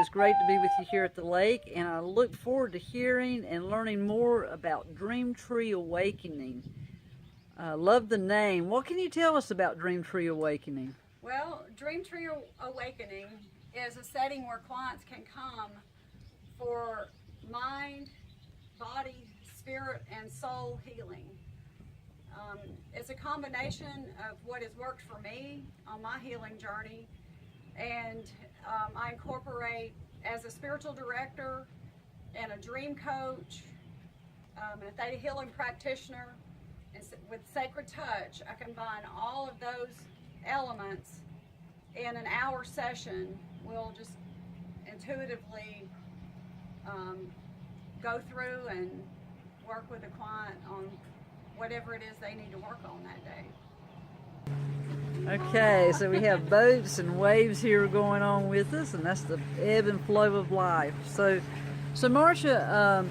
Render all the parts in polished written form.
It's great to be with you here at the lake, and I look forward to hearing and learning more about Dream Tree Awakening. Love the name. What can you tell us about Dream Tree Awakening? Well, Dream Tree Awakening is a setting where clients can come for mind, body, spirit, and soul healing. It's a combination of what has worked for me on my healing journey, and I incorporate as a spiritual director and a dream coach and a theta healing practitioner, and with sacred touch, I combine all of those elements in an hour session. We'll just intuitively go through and work with the client on whatever it is they need to work on that day. Okay, so we have boats and waves here going on with us, and that's the ebb and flow of life. So Marsha, I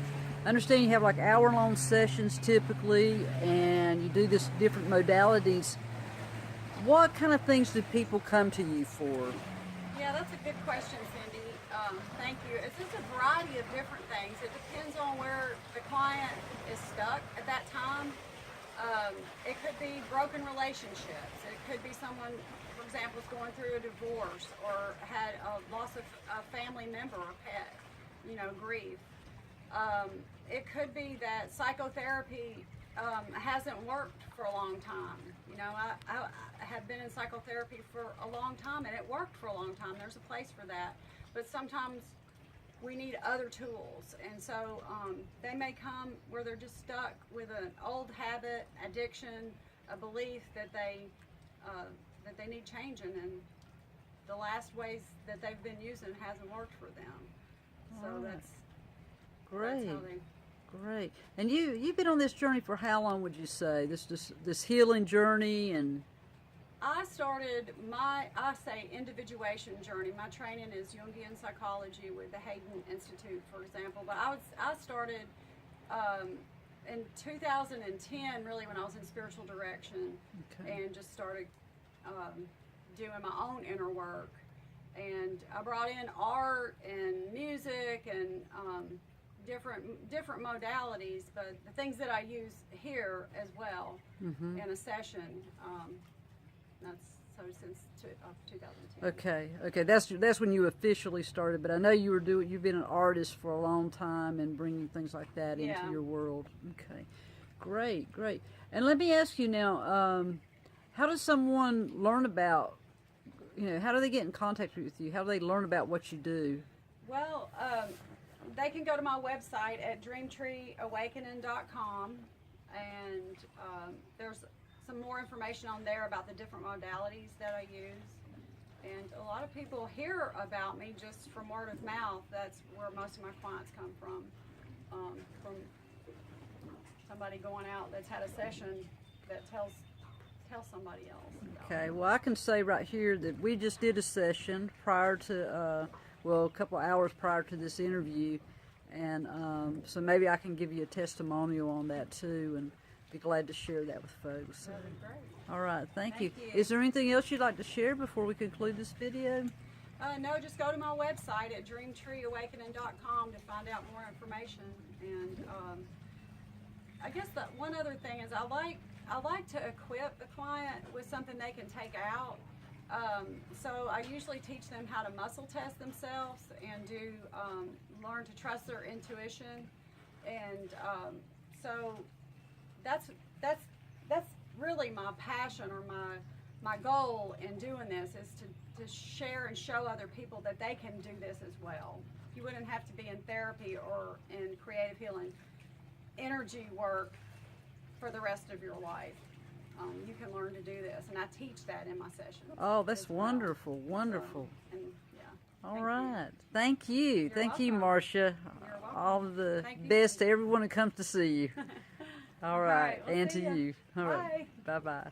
understand you have like hour-long sessions typically, and you do this different modalities. What kind of things do people come to you for? Yeah, that's a good question, Cindy. Thank you. It's just a variety of different things. It depends on where the client is stuck at that time. It could be broken relationships. It could be someone, for example, is going through a divorce or had a loss of a family member or pet, grief. It could be that psychotherapy hasn't worked for a long time. I have been in psychotherapy for a long time, and it worked for a long time. There's a place for that. But sometimes we need other tools, and so they may come where they're just stuck with an old habit, addiction, a belief that they need changing, and the last ways that they've been using hasn't worked for them. So that's great. That's how they, Great. And you've been on this journey for how long, would you say? This healing journey? And I started I say individuation journey. My training is Jungian psychology with the Hayden Institute, for example. But I started in 2010, really, when I was in spiritual direction, and just started doing my own inner work. And I brought in art and music and different modalities, but the things that I use here as well in a session. Since 2010. Okay, that's when you officially started. But I know you've been an artist for a long time and bringing things like that into your world. Okay, great. And let me ask you now, how does someone learn about? How do they get in contact with you? How do they learn about what you do? Well, they can go to my website at dreamtreeawakening.com, and there's some more information on there about the different modalities that I use. And a lot of people hear about me just from word of mouth. That's where most of my clients come from somebody going out that's had a session that tells somebody else about Okay, it. well, I can say right here that we just did a session prior to, a couple of hours prior to this interview, and so maybe I can give you a testimonial on that too, and be glad to share that with folks. That'd be great. All right, thank you. you. Is there anything else you'd like to share before we conclude this video? No, just go to my website at dreamtreeawakening.com to find out more information. And I guess the one other thing is I like to equip the client with something they can take out. So I usually teach them how to muscle test themselves and learn to trust their intuition. And so that's really my passion, or my goal in doing this, is to share and show other people that they can do this as well. You wouldn't have to be in therapy or in creative healing, energy work for the rest of your life. You can learn to do this, and I teach that in my sessions. Oh, that's wonderful, wonderful. So, and, yeah, all right. Thank you. Thank you, Marsha. You're welcome. All of the Thank you. best to everyone who comes to see you. All right. Well, And see to ya. you. All right. Bye. Bye-bye.